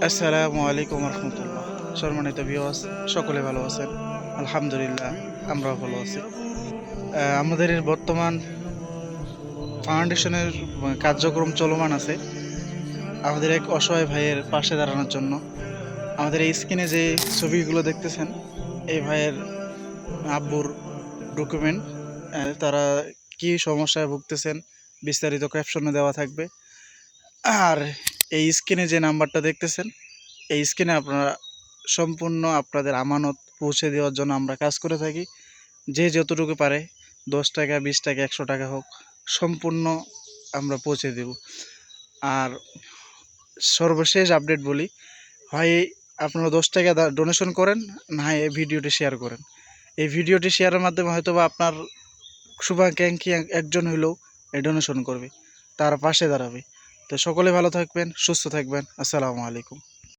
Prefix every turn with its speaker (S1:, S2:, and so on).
S1: আসসালামু আলাইকুম রহমতুল্লাহ। সম্মানিত ভিউয়ার্স, সকলে ভালো আছেন? আলহামদুলিল্লাহ, আমরাও ভালো আছি। আমাদের এর বর্তমান ফাউন্ডেশনের কার্যক্রম চলমান আছে আমাদের এক অসহায় ভাইয়ের পাশে দাঁড়ানোর জন্য। আমাদের এই স্ক্রিনে যে ছবিগুলো দেখতেছেন, এই ভাইয়ের আব্বুর ডকুমেন্ট। তারা কি সমস্যায় ভুগতেছেন বিস্তারিত ক্যাপশনে দেওয়া থাকবে। আর এই স্ক্রিনে যে নাম্বারটা দেখতেছেন, এই স্ক্রিনে আপনারা সম্পূর্ণ আপনাদের আমানত পৌঁছে দেওয়ার জন্য আমরা কাজ করে থাকি। যে যতটুকু পারে, 10 টাকা, 20 টাকা, 100 টাকা হোক, সম্পূর্ণ আমরা পৌঁছে দেব। আর সর্বশেষ আপডেট বলি, হয় আপনারা 10 টাকা ডোনেশন করেন, না হয় এই ভিডিওটি শেয়ার করেন। এই ভিডিওটি শেয়ারের মাধ্যমে হয়তো বা আপনার শুভাকাঙ্ক্ষী একজন হইলেও এই ডোনেশন করবে, তার পাশে দাঁড়াবে। তো সকলে ভালো থাকবেন, সুস্থ থাকবেন। আসসালামু আলাইকুম।